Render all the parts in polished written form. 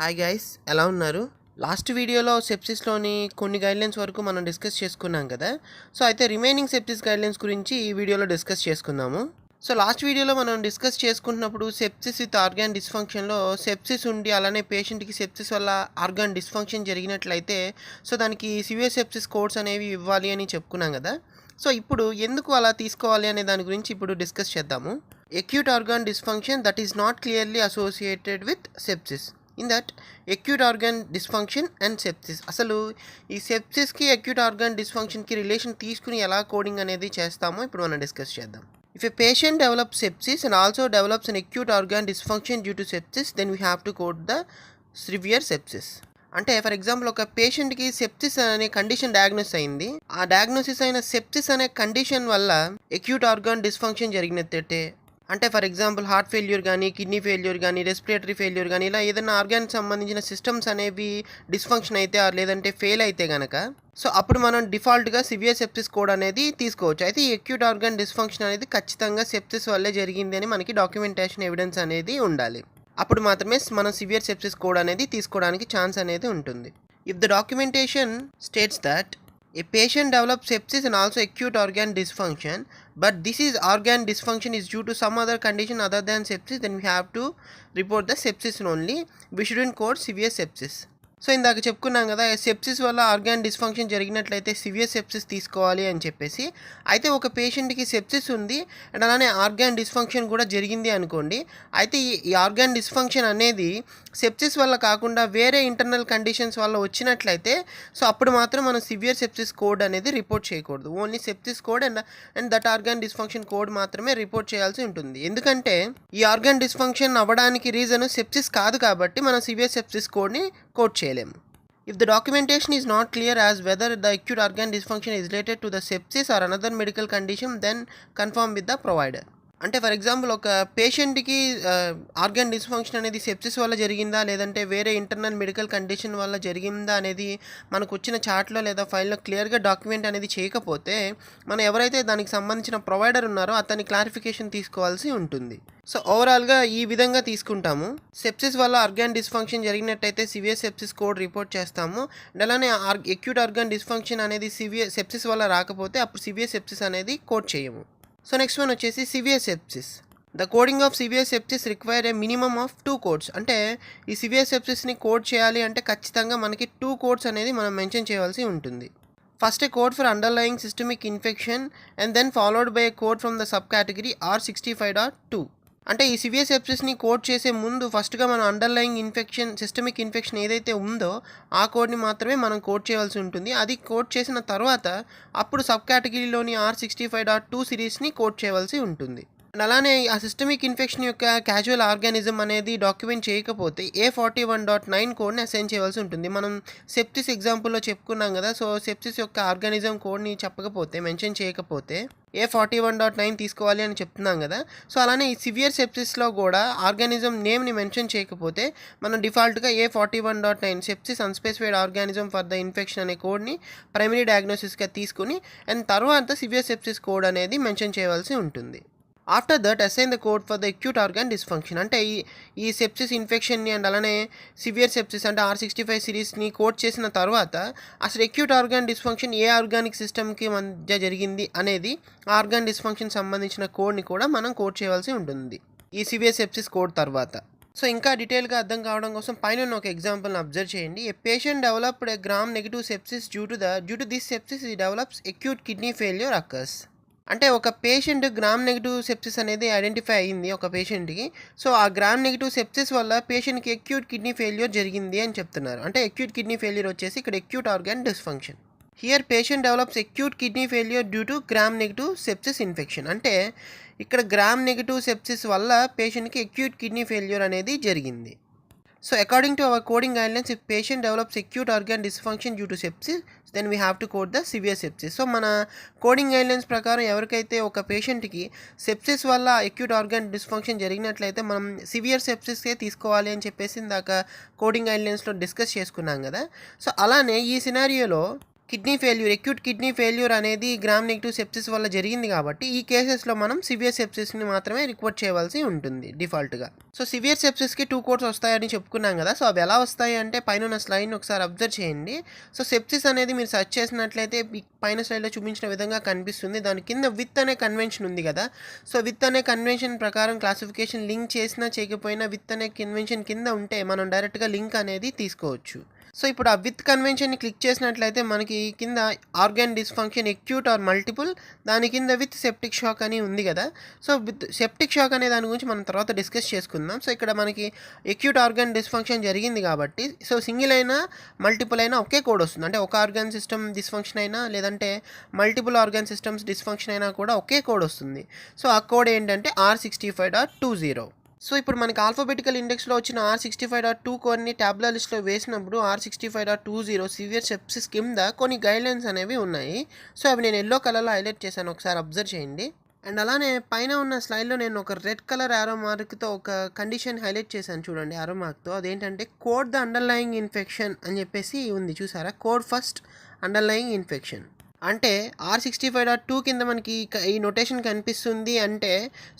Hi guys, ఎలా ఉన్నారు? Last వీడియోలో సెప్సిస్‌లోని కొన్ని గైడ్‌లైన్స్ వరకు మనం డిస్కస్ చేసుకున్నాం కదా! సో, అయితే రిమైనింగ్ సెప్సిస్ గైడ్‌లైన్స్ గురించి ఈ వీడియోలో డిస్కస్ చేసుకుందాము. సో, లాస్ట్ వీడియోలో మనం డిస్కస్ చేసుకుంటున్నప్పుడు సెప్సిస్ విత్ ఆర్గాన్ డిస్‌ఫంక్షన్‌లో సెప్సిస్ ఉండి అలానే పేషెంట్‌కి సెప్సిస్ వల్ల ఆర్గాన్ డిస్‌ఫంక్షన్ జరిగినట్లయితే సో, దానికి సివియర్ సెప్సిస్ కోడ్స్ అనేవి ఇవ్వాలి అని చెప్పుకున్నాం కదా! సో, ఇప్పుడు ఎందుకు అలా తీసుకోవాలి అనే దాని గురించి ఇప్పుడు డిస్కస్ చేద్దాము. Acute organ dysfunction that is not clearly associated with sepsis. In that acute organ dysfunction and sepsis, అసలు ఈ సెప్సిస్కి అక్యూట్ ఆర్గాన్ డిస్ఫంక్షన్కి రిలేషన్ తీసుకుని ఎలా కోడింగ్ అనేది చేస్తామో ఇప్పుడు మనం డిస్కస్ చేద్దాం. If a patient develops sepsis and also develops an acute organ dysfunction due to sepsis, then we have to code the severe sepsis. అంటే ఫర్ ఎగ్జాంపుల్ ఒక పేషెంట్కి సెప్సిస్ అనే కండిషన్ డయాగ్నోస్ అయింది. ఆ డయాగ్నోసిస్ అయిన సెప్సిస్ అనే condition వల్ల acute organ dysfunction జరిగినట్టే, అంటే ఫర్ ఎగ్జాంపుల్ హార్ట్ ఫెయిల్యూర్ కానీ, కిడ్నీ ఫెయిల్యూర్ కానీ, రెస్పిరేటరీ ఫెయిల్యూర్ కానీ, ఇలా ఏదైనా ఆర్గాన్కి సంబంధించిన సిస్టమ్స్ అనేవి డిస్ఫంక్షన్ అయితే లేదంటే ఫెయిల్ అయితే కనుక సో అప్పుడు మనం డిఫాల్ట్గా సివియర్ సెప్సిస్ కోడ్ అనేది తీసుకోవచ్చు. అయితే ఈ అక్యూట్ ఆర్గాన్ డిస్ఫంక్షన్ అనేది ఖచ్చితంగా సెప్సిస్ వల్లే జరిగింది అని మనకి డాక్యుమెంటేషన్ ఎవిడెన్స్ అనేది ఉండాలి. అప్పుడు మాత్రమే మనం సివియర్ సెప్సిస్ కోడ్ అనేది తీసుకోవడానికి ఛాన్స్ అనేది ఉంటుంది. If the documentation states that a patient develops sepsis and also acute organ dysfunction, but this is organ dysfunction is due to some other condition other than sepsis, then we have to report the sepsis only. We shouldn't code severe sepsis. So ఇందాక చెప్పుకున్నాం కదా, sepsis వల్ల organ dysfunction జరిగినట్లయితే severe sepsis తీసుకోవాలి అని చెప్పేసి. అయితే ఒక పేషెంట్కి సెప్సిస్ ఉంది అండ్ అలానే ఆర్గాన్ డిస్ఫంక్షన్ కూడా జరిగింది అనుకోండి. అయితే ఈ ఆర్గాన్ డిస్ఫంక్షన్ అనేది సెప్సిస్ వల్ల కాకుండా వేరే ఇంటర్నల్ కండిషన్స్ వల్ల వచ్చినట్లయితే సో అప్పుడు మాత్రం మనం సివియర్ సెప్సిస్ కోడ్ అనేది రిపోర్ట్ చేయకూడదు. Only sepsis code and that organ dysfunction code మాత్రమే రిపోర్ట్ చేయాల్సి ఉంటుంది. ఎందుకంటే ఈ ఆర్గాన్ డిస్ఫంక్షన్ అవ్వడానికి రీజన్ సెప్సిస్ కాదు కాబట్టి మనం సివియర్ సెప్సిస్ కోడ్ని కోడ్ చేయలేము. If the documentation is not clear as whether the acute organ dysfunction is related to the sepsis or another medical condition, then confirm with the provider. అంటే for example ఒక పేషెంట్కి organ dysfunction అనేది sepsis వల్ల జరిగిందా లేదంటే వేరే internal medical condition వల్ల జరిగిందా అనేది మనకు వచ్చిన చార్ట్లో లేదా ఫైల్లో క్లియర్గా డాక్యుమెంట్ అనేది చేయకపోతే మనం ఎవరైతే దానికి సంబంధించిన ప్రొవైడర్ ఉన్నారో అతని క్లారిఫికేషన్ తీసుకోవాల్సి ఉంటుంది. సో ఓవరాల్గా ఈ విధంగా తీసుకుంటాము. సెప్సిస్ వల్ల ఆర్గాన్ డిస్ఫంక్షన్ జరిగినట్టయితే సివియర్ సెప్సిస్ కోడ్ రిపోర్ట్ చేస్తాము. అలానే అక్యూట్ ఆర్గాన్ డిస్ఫంక్షన్ అనేది సెప్సిస్ వల్ల రాకపోతే అప్పుడు సివియర్ సెప్సిస్ అనేది కోడ్ చేయము. సో నెక్స్ట్ వన్ వచ్చేసి severe sepsis. The coding of severe sepsis require a minimum of 2 codes. అంటే ఈ సివియర్ సెప్సిస్ని కోడ్ చేయాలి అంటే ఖచ్చితంగా మనకి 2 కోడ్స్ అనేది మనం మెన్షన్ చేయాల్సి ఉంటుంది. First a code for underlying systemic infection and then followed by a code from the subcategory R65.2. అంటే ఈ సివియర్ సెప్సిస్ని కోడ్ చేసే ముందు ఫస్ట్గా మనం అండర్లయింగ్ ఇన్ఫెక్షన్, సిస్టమిక్ ఇన్ఫెక్షన్ ఏదైతే ఉందో ఆ కోడ్ని మాత్రమే మనం కోడ్ చేయవలసి ఉంటుంది. అది కోడ్ చేసిన తర్వాత అప్పుడు సబ్ కేటగిరీలోని R65.2 సిరీస్ని కోడ్ చేయవలసి ఉంటుంది. అలానే ఆ సిస్టమిక్ ఇన్ఫెక్షన్ యొక్క క్యాజువల్ ఆర్గానిజం అనేది డాక్యుమెంట్ చేయకపోతే A41.9 కోడ్ని అసైన్ చేయవలసి ఉంటుంది. మనం సెప్సిస్ ఎగ్జాంపుల్లో చెప్పుకున్నాం కదా, సో సెప్సిస్ యొక్క ఆర్గానిజం కోడ్ని చెప్పకపోతే, మెన్షన్ చేయకపోతే A41.9 తీసుకోవాలి అని చెప్తున్నాం కదా. సో అలానే ఈ సివియర్ సెప్సిస్లో కూడా ఆర్గానిజం నేమ్ని మెన్షన్ చేయకపోతే మనం డిఫాల్ట్గా A41.9 sepsis unspecified organism for the infection అనే కోడ్ని ప్రైమరీ డయాగ్నోసిస్గా తీసుకుని అండ్ తర్వాత సివియర్ సెప్సిస్ కోడ్ అనేది మెన్షన్ చేయవలసి ఉంటుంది. After that assign the code for the acute organ dysfunction. అంటే ఈ సెప్సిస్ ఇన్ఫెక్షన్ని అండ్ అలానే సివియర్ సెప్సిస్ అంటే R65 సిరీస్ని కోడ్ చేసిన తర్వాత అసలు అక్యూట్ ఆర్గాన్ డిస్ఫంక్షన్ ఏ ఆర్గానిక్ సిస్టమ్కి మధ్య జరిగింది అనేది ఆర్గాన్ డిస్ఫంక్షన్ సంబంధించిన కోడ్ని కూడా మనం కోడ్ చేయవలసి ఉంటుంది ఈ సివియర్ సెప్సిస్ కోడ్ తర్వాత. సో ఇంకా డీటెయిల్గా అర్థం కావడం కోసం పైన ఒక ఎగ్జాంపుల్ని అబ్జర్వ్ చేయండి. A patient developed a gram negative sepsis due to this sepsis ఈ develops acute kidney failure occurs. అంటే ఒక పేషెంట్ గ్రామ్ నెగిటివ్ సెప్సిస్ అనేది ఐడెంటిఫై అయ్యింది ఒక పేషెంట్కి. సో ఆ గ్రామ్ నెగిటివ్ సెప్సిస్ వల్ల పేషెంట్కి అక్యూట్ కిడ్నీ ఫెయిల్యూర్ జరిగింది అని చెప్తున్నారు. అంటే అక్యూట్ కిడ్నీ ఫెయిల్యూర్ వచ్చేసి ఇక్కడ acute organ dysfunction. Here patient develops acute kidney failure due to gram negative sepsis infection. అంటే ఇక్కడ గ్రామ్ నెగిటివ్ సెప్సిస్ వల్ల పేషెంట్కి అక్యూట్ కిడ్నీ ఫెయిల్యూర్ అనేది జరిగింది. So according to our coding guidelines, if patient develops acute organ dysfunction due to sepsis, then we have to code the severe sepsis. So మన coding guidelines ప్రకారం ఎవరికైతే ఒక పేషెంట్కి sepsis వల్ల అక్యూట్ ఆర్గాన్ డిస్ఫంక్షన్ జరిగినట్లయితే మనం severe సెప్సిస్కే తీసుకోవాలి అని చెప్పేసి ఇందాక కోడింగ్ గైడ్లైన్స్లో డిస్కస్ చేసుకున్నాం కదా. సో అలానే ఈ సినారియోలో అక్యూట్ కిడ్నీ ఫెయిల్యూర్ అనేది గ్రామ్ నెగిటివ్ సెప్సిస్ వల్ల జరిగింది కాబట్టి ఈ కేసెస్లో మనం సివియర్ సెప్సిస్ని మాత్రమే రిపోర్ట్ చేయవలసి ఉంటుంది డిఫాల్ట్గా. సో సివియర్ సెప్సిస్కి 2 కోడ్స్ వస్తాయని చెప్పుకున్నాం కదా. సో అవి ఎలా వస్తాయి అంటే పైన ఉన్న స్లైడ్ని ఒకసారి అబ్జర్వ్ చేయండి. సో సెప్సిస్ అనేది మీరు సెర్చ్ చేసినట్లయితే పైన స్లైడ్లో చూపించిన విధంగా కనిపిస్తుంది. దాని కింద విత్ అనే కన్వెన్షన్ ఉంది కదా. సో విత్ అనే కన్వెన్షన్ ప్రకారం క్లాసిఫికేషన్ లింక్ చేసినా చేయకపోయినా విత్ అనే కన్వెన్షన్ కింద ఉంటే మనం డైరెక్ట్గా లింక్ అనేది తీసుకోవచ్చు. సో ఇప్పుడు ఆ విత్ కన్వెన్షన్ని క్లిక్ చేసినట్లయితే మనకి కింద organ dysfunction acute or multiple, దాని కింద విత్ సెప్టిక్ షాక్ అని ఉంది కదా. సో విత్ సెప్టిక్ షాక్ అనే దాని గురించి మనం తర్వాత డిస్కస్ చేసుకుందాం. సో ఇక్కడ మనకి అక్యూట్ ఆర్గాన్ డిస్ఫంక్షన్ జరిగింది కాబట్టి సో సింగిల్ అయినా మల్టిపుల్ అయినా ఒకే కోడ్ వస్తుంది. అంటే ఒక ఆర్గాన్ సిస్టమ్ డిస్ఫంక్షన్ అయినా లేదంటే మల్టిపుల్ ఆర్గాన్ సిస్టమ్స్ డిస్ఫంక్షన్ అయినా కూడా ఒకే కోడ్ వస్తుంది. సో ఆ కోడ్ ఏంటంటే R65.20. సో ఇప్పుడు మనకి ఆల్ఫాబెటికల్ ఇండెక్స్లో వచ్చిన R65.2 కోడ్ని ట్యాబ్లా లిస్ట్లో వేసినప్పుడు R65.20 సివియర్ సెప్సిస్ కింద కొన్ని గైడ్లైన్స్ అనేవి ఉన్నాయి. సో అవి నేను ఎల్లో కలర్లో హైలైట్ చేశాను, ఒకసారి అబ్జర్వ్ చేయండి. అండ్ అలానే పైన ఉన్న స్లైడ్లో నేను ఒక రెడ్ కలర్ యారో మార్క్తో ఒక కండిషన్ హైలైట్ చేశాను చూడండి, యారో మార్క్తో. అదేంటంటే కోడ్ ద అండర్లయింగ్ ఇన్ఫెక్షన్ అని చెప్పేసి ఉంది చూసారా. కోడ్ ఫస్ట్ అండర్లయింగ్ ఇన్ఫెక్షన్ అంటే R65.2 కింద మనకి ఈ నొటేషన్ కనిపిస్తుంది అంటే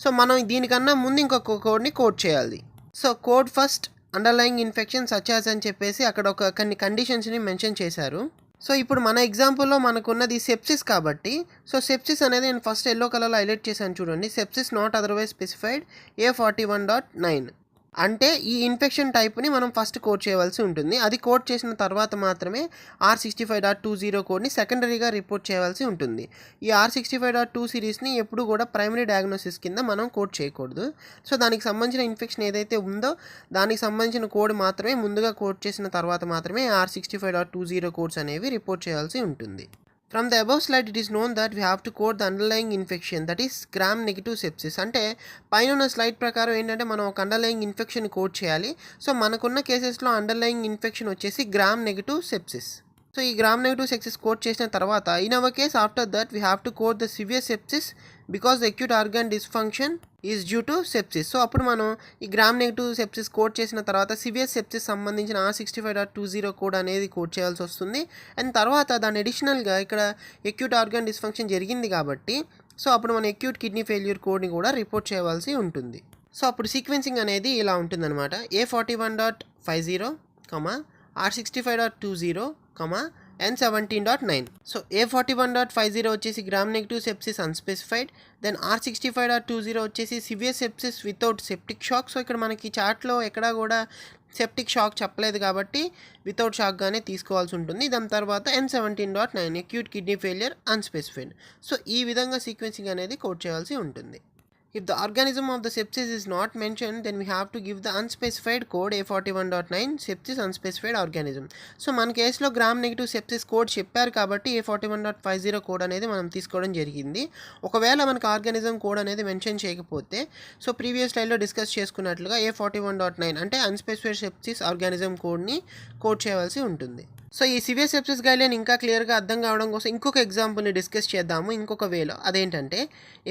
సో మనం దీనికన్నా ముందు ఇంకొక కోడ్ని కోడ్ చేయాలి. So code first underlying infection such as అని చెప్పేసి అక్కడ ఒక కొన్ని కండిషన్స్ని మెన్షన్ చేశారు. సో ఇప్పుడు మన ఎగ్జాంపుల్లో మనకున్నది సెప్సిస్ కాబట్టి సో సెప్సిస్ అనేది నేను ఫస్ట్ ఎల్లో కలర్లో హైలైట్ చేశాను చూడండి. Sepsis not otherwise specified A41.9 అంటే ఈ ఇన్ఫెక్షన్ టైప్ని మనం ఫస్ట్ కోడ్ చేయవలసి ఉంటుంది. అది కోడ్ చేసిన తర్వాత మాత్రమే R65.20 కోడ్ని సెకండరీగా రిపోర్ట్ చేయవలసి ఉంటుంది. ఈ R65.2 సిరీస్ని ఎప్పుడు కూడా ప్రైమరీ డయాగ్నోసిస్ కింద మనం కోడ్ చేయకూడదు. సో దానికి సంబంధించిన ఇన్ఫెక్షన్ ఏదైతే ఉందో దానికి సంబంధించిన కోడ్ మాత్రమే ముందుగా కోడ్ చేసిన తర్వాత మాత్రమే R65.20 కోడ్స్ అనేవి రిపోర్ట్ చేయాల్సి ఉంటుంది. From the above slide, it is known that we have to code the underlying infection, that is gram negative sepsis. అంటే పైన ఉన్న స్లైడ్ ప్రకారం ఏంటంటే మనం ఒక అండర్లయింగ్ ఇన్ఫెక్షన్ కోడ్ చేయాలి. సో మనకున్న కేసెస్లో అండర్లయింగ్ ఇన్ఫెక్షన్ వచ్చేసి గ్రామ్ నెగిటివ్ సెప్సిస్. సో ఈ గ్రామ్ నెగిటివ్ సెప్సిస్ కోడ్ చేసిన తర్వాత in our case after that we have to code the severe sepsis because the acute organ dysfunction is due to sepsis. So అప్పుడు మనం ఈ gram negative sepsis code చేసిన తర్వాత severe sepsis సంబంధించిన R65.20 code అనేది code చేయాల్సి వస్తుంది. And తర్వాత దాని అడిషనల్గా ఇక్కడ అక్యూట్ ఆర్గాన్ డిస్ఫంక్షన్ జరిగింది కాబట్టి సో అప్పుడు మన అక్యూట్ కిడ్నీ ఫెయిల్యూర్ కోడ్ని కూడా రిపోర్ట్ చేయవలసి ఉంటుంది. సో అప్పుడు సీక్వెన్సింగ్ అనేది ఇలా ఉంటుందన్నమాట. A41.50, R65.20, N17.9. So A41.50 వచ్చేసి gram negative sepsis unspecified, then R65.20 వచ్చేసి severe sepsis without septic shock. So ఇక్కడ మనకి చార్ట్లో ఎక్కడా కూడా సెప్టిక్ షాక్ చెప్పలేదు కాబట్టి వితౌట్ షాక్గానే తీసుకోవాల్సి ఉంటుంది. దాని తర్వాత N17.9 acute kidney failure unspecified. So ఈ విధంగా సీక్వెన్సింగ్ అనేది కోడ్ చేయాల్సి ఉంటుంది. If the organism of the sepsis is not mentioned, then we have to give the unspecified code A41.9 sepsis unspecified organism. So మన కేసులో గ్రామ్ నెగిటివ్ సెప్సిస్ కోడ్ చెప్పారు కాబట్టి A41.50 code అనేది మనం తీసుకోవడం జరిగింది. ఒకవేళ మనకు ఆర్గానిజం కోడ్ అనేది మెన్షన్ చేయకపోతే సో ప్రీవియస్ స్లైడ్లో డిస్కస్ చేసుకున్నట్లుగా A41.9 అంటే అన్స్పెసిఫైడ్ సెప్సిస్ ఆర్గానిజం కోడ్ని కోడ్ చేయవలసి ఉంటుంది. సో ఈ సివియర్ సెప్సిస్ గైడ్లైన్ ఇంకా క్లియర్గా అర్థం కావడం కోసం ఇంకొక ఎగ్జాంపుల్ని డిస్కస్ చేద్దాము ఇంకొక వేలో. అదేంటంటే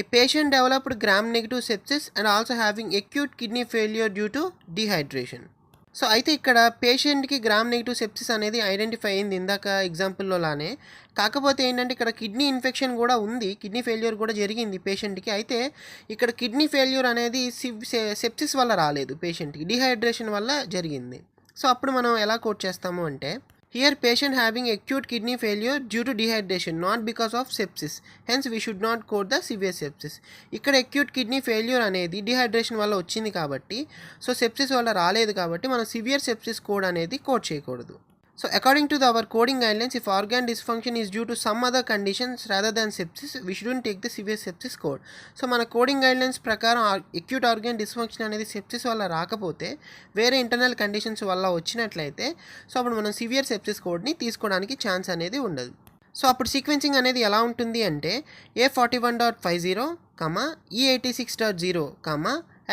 a patient developed gram negative sepsis and also having acute kidney failure due to dehydration. So అయితే ఇక్కడ పేషెంట్కి గ్రామ్ నెగిటివ్ సెప్సిస్ అనేది ఐడెంటిఫై అయింది ఇందాక ఎగ్జాంపుల్లో లానే. కాకపోతే ఏంటంటే ఇక్కడ కిడ్నీ ఇన్ఫెక్షన్ కూడా ఉంది, కిడ్నీ ఫెయిల్యూర్ కూడా జరిగింది పేషెంట్కి. అయితే ఇక్కడ కిడ్నీ ఫెయిల్యూర్ అనేది సెప్సిస్ వల్ల రాలేదు, పేషెంట్కి డీహైడ్రేషన్ వల్ల జరిగింది. సో అప్పుడు మనం ఎలా కోడ్ చేస్తాము అంటే here patient having acute kidney failure due to dehydration not because of sepsis, hence we should not code the severe sepsis. ఇక్కడ acute kidney failure అనేది dehydration వల్ల వచ్చింది కాబట్టి సో సెప్సిస్ వల్ల రాలేదు కాబట్టి మనం సివియర్ సెప్సిస్ కోడ్ అనేది కోడ్ చేయకూడదు. So according to our coding guidelines, if organ dysfunction is due to some other conditions rather than sepsis, we shouldn't take the severe sepsis code. So మన coding guidelines ప్రకారం acute organ dysfunction అనేది sepsis వల్ల రాకపోతే వేరే internal conditions వల్ల వచ్చినట్లయితే so అప్పుడు మనం సివియర్ సెప్సిస్ కోడ్ని తీసుకోవడానికి ఛాన్స్ అనేది ఉండదు. సో అప్పుడు సీక్వెన్సింగ్ అనేది ఎలా ఉంటుంది అంటే A41.50, E86.0,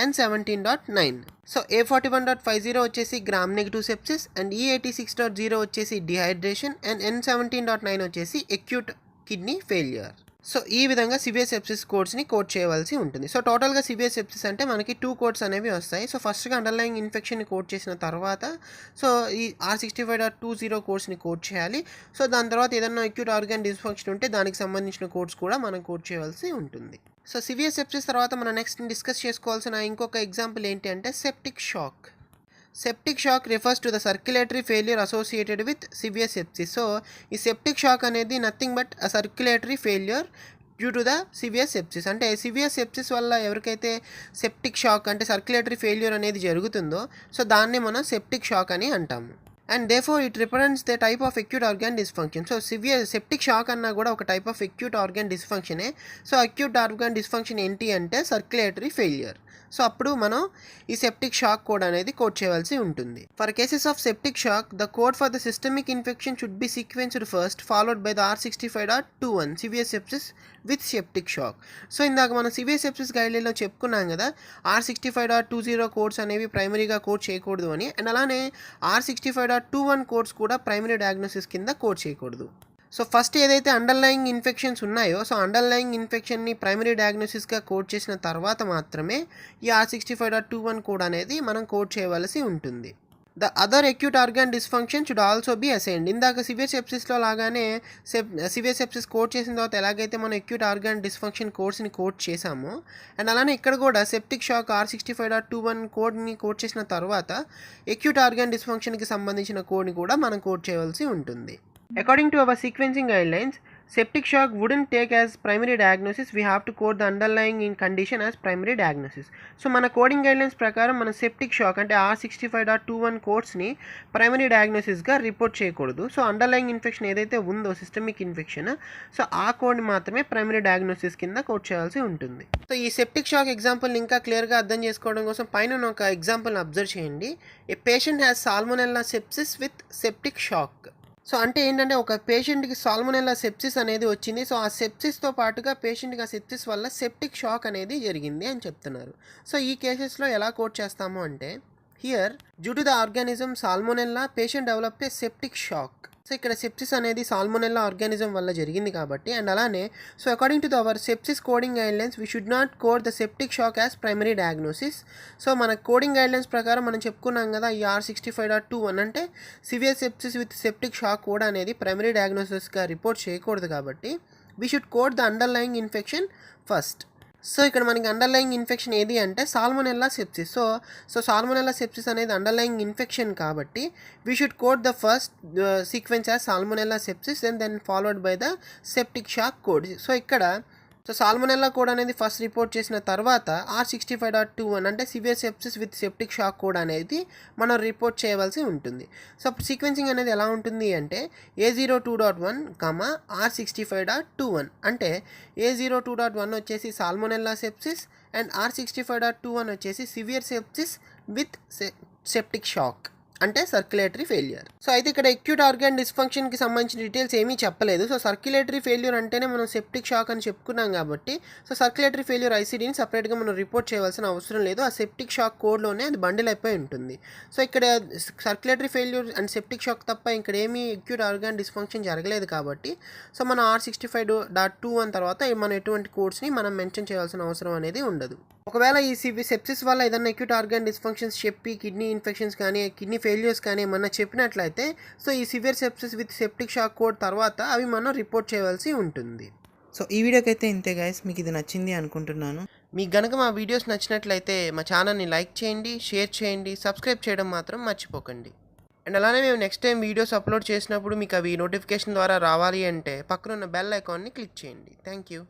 N17.9. So A41.50 వచ్చేసి gram negative sepsis and E86.0 వచ్చేసి డిహైడ్రేషన్ అండ్ N17.9 వచ్చేసి అక్యూట్ కిడ్నీ ఫెయిల్యూర్. సో ఈ విధంగా సివియర్ సెప్సిస్ కోడ్స్ని కోడ్ చేయవలసి ఉంటుంది. సో టోటల్గా సివియర్ సెప్సిస్ అంటే మనకి 2 కోడ్స్ అనేవి వస్తాయి. సో ఫస్ట్గా అండర్లైయింగ్ ఇన్ఫెక్షన్ని కోడ్ చేసిన తర్వాత సో ఈ R65.20 కోడ్స్ని కోడ్ చేయాలి. సో దాని తర్వాత ఏదైనా అక్యూట్ ఆర్గాన్ డిస్ఫంక్షన్ ఉంటే దానికి సంబంధించిన కోడ్స్ కూడా మనం కోడ్ చేయవలసి ఉంటుంది. సో సివియర్ సెప్సిస్ తర్వాత మనం నెక్స్ట్ డిస్కస్ చేసుకోవాల్సిన ఇంకొక ఎగ్జాంపుల్ ఏంటి అంటే septic shock. Septic shock refers to the circulatory failure associated with severe sepsis. So ఈ సెప్టిక్ షాక్ అనేది nothing but a circulatory failure due to the severe sepsis. అంటే severe sepsis వల్ల ఎవరికైతే septic shock అంటే circulatory failure అనేది జరుగుతుందో so దాన్ని మనం సెప్టిక్ షాక్ అని అంటాము. And therefore it represents the type of acute organ dysfunction. So severe septic shock అన్నా కూడా ఒక టైప్ ఆఫ్ అక్యూట్ ఆర్గాన్ డిస్ఫంక్షనే. సో అక్యూట్ ఆర్గాన్ డిస్ఫంక్షన్ ఏంటి అంటే సర్క్యులేటరీ ఫెయిల్యూర్. సో అప్పుడు మనం ఈ సెప్టిక్ షాక్ కోడ్ అనేది కోడ్ చేయవలసి ఉంటుంది. For cases of septic shock the code for the systemic infection should be sequenced first followed by the R65.21 severe sepsis with septic shock. So ఇందాక మనం severe sepsis గైడ్లైన్లో చెప్పుకున్నాం కదా R65.20 codes అనేవి ప్రైమరీగా code చేయకూడదు అని. అండ్ అలానే R65.21 codes కూడా ప్రైమరీ డయాగ్నోసిస్ కింద కోడ్ చేయకూడదు. సో ఫస్ట్ ఏదైతే అండర్లయింగ్ ఇన్ఫెక్షన్స్ ఉన్నాయో సో అండర్లయింగ్ ఇన్ఫెక్షన్ని ప్రైమరీ డయాగ్నోసిస్గా కోడ్ చేసిన తర్వాత మాత్రమే ఈ R65.21 కోడ్ అనేది మనం కోడ్ చేయవలసి ఉంటుంది. The other acute organ dysfunction should also be assigned. ఇందాక సివియర్ సెప్సిస్లో లాగానే సివియర్ సెప్సిస్ కోడ్ చేసిన తర్వాత ఎలాగైతే మనం అక్యూట్ ఆర్గాన్ డిస్ఫంక్షన్ కోడ్స్ని కోడ్ చేసామో అండ్ అలానే ఇక్కడ కూడా సెప్టిక్ షాక్ R65.21 కోడ్ని కోడ్ చేసిన తర్వాత అక్యూట్ ఆర్గాన్ డిస్ఫంక్షన్కి సంబంధించిన కోడ్ని కూడా మనం కోడ్ చేయవలసి ఉంటుంది. According to our sequencing guidelines, septic shock wouldn't take as primary diagnosis. We have to code the underlying condition as primary diagnosis. So మన కోడింగ్ గైడ్లైన్స్ ప్రకారం మన సెప్టిక్ షాక్ అంటే R65.21 కోడ్స్ని ప్రైమరీ డయాగ్నోసిస్గా రిపోర్ట్ చేయకూడదు. So underlying infection ఏదైతే ఉందో systemic infection so ఆ కోడ్ని మాత్రమే ప్రైమరీ డయాగ్నోసిస్ కింద కోడ్ చేయాల్సి ఉంటుంది. సో ఈ సెప్టిక్ షాక్ ఎగ్జాంపుల్ని ఇంకా క్లియర్గా అర్థం చేసుకోవడం కోసం పైన ఒక ఎగ్జాంపుల్ని అబ్జర్వ్ చేయండి. A patient has salmonella sepsis with septic shock. So అంటే ఏంటంటే ఒక పేషెంట్కి సాల్మోనెల్లా సెప్సిస్ అనేది వచ్చింది. సో ఆ సెప్సిస్తో పాటుగా పేషెంట్కి ఆ సెప్సిస్ వల్ల సెప్టిక్ షాక్ అనేది జరిగింది అని చెప్తున్నారు. సో ఈ కేసెస్లో ఎలా కోడ్ చేస్తాము అంటే here due to the organism salmonella patient develop a septic shock. So ఇక్కడ సెప్సిస్ అనేది సాల్మోనెల్లా ఆర్గానిజం వల్ల జరిగింది కాబట్టి అండ్ అలానే so according to our sepsis coding guidelines we should not code the septic shock as primary diagnosis. So మన coding guidelines ప్రకారం మనం చెప్పుకున్నాం కదా ఈ R65.21 అంటే severe sepsis with septic shock code అనేది ప్రైమరీ డయాగ్నోసిస్గా రిపోర్ట్ చేయకూడదు కాబట్టి we should code the underlying infection first. So ఇక్కడ మనకి అండర్లయింగ్ ఇన్ఫెక్షన్ ఏది అంటే salmonella sepsis. So salmonella sepsis అనేది అండర్లయింగ్ ఇన్ఫెక్షన్ కాబట్టి we should code the first sequence as salmonella sepsis and then followed by the septic shock code. So ఇక్కడ so salmonella code అనేది first report చేసిన తర్వాత R65.21 అంటే severe sepsis with septic shock code అనేది మనం report చేయవలసి ఉంటుంది. So sequencing అనేది ఎలా ఉంటుంది అంటే A02.1 R65.21 అంటే A02.1 వచ్చేసి సాల్మోనెల్లా సెప్సిస్ అండ్ R65.21 వచ్చేసి severe sepsis with septic shock అంటే సర్క్యులేటరీ ఫెయిల్యూర్. సో అయితే ఇక్కడ అక్యూట్ ఆర్గాన్ డిస్ఫంక్షన్కి సంబంధించిన డీటెయిల్స్ ఏమీ చెప్పలేదు. సో సర్క్యులేటరీ ఫెయిల్యూర్ అంటేనే మనం సెప్టిక్ షాక్ అని చెప్పుకున్నాం కాబట్టి సో సర్క్యులేటరీ ఫెయిల్యూర్ ఐసీడీని సపరేట్గా మనం రిపోర్ట్ చేయవలసిన అవసరం లేదు. ఆ సెప్టిక్ షాక్ కోడ్లోనే అది బండిల్ అయిపోయి ఉంటుంది. సో ఇక్కడ circulatory failure and septic shock తప్ప ఇక్కడ ఏమీ అక్యూట్ ఆర్గాన్ డిస్ఫంక్షన్ జరగలేదు కాబట్టి సో మనం R65.21 తర్వాత మనం ఎటువంటి కోడ్స్ని మనం మెన్షన్ చేయాల్సిన అవసరం అనేది ఉండదు. ఒకవేళ ఈ సెప్సిస్ వల్ల ఏదైనా అక్యూట్ ఆర్గాన్ డిస్ఫంక్షన్స్ చెప్పి కిడ్నీ ఇన్ఫెక్షన్స్ కానీ కిడ్నీ ఫెయిల్యూర్స్ కానీ ఏమన్నా చెప్పినట్లయితే సో ఈ severe sepsis with septic shock code తర్వాత అవి మనం రిపోర్ట్ చేయవలసి ఉంటుంది. సో ఈ వీడియోకి అయితే ఇంతే గైస్, మీకు ఇది నచ్చింది అనుకుంటున్నాను. మీకు గనక మా వీడియోస్ నచ్చినట్లయితే మా ఛానల్ని లైక్ చేయండి, షేర్ చేయండి, సబ్స్క్రైబ్ చేయడం మాత్రం మర్చిపోకండి. అండ్ అలానే మేము నెక్స్ట్ టైం వీడియోస్ అప్లోడ్ చేసినప్పుడు మీకు అవి నోటిఫికేషన్ ద్వారా రావాలి అంటే పక్కన ఉన్న బెల్ ఐకాన్ని క్లిక్ చేయండి. Thank you.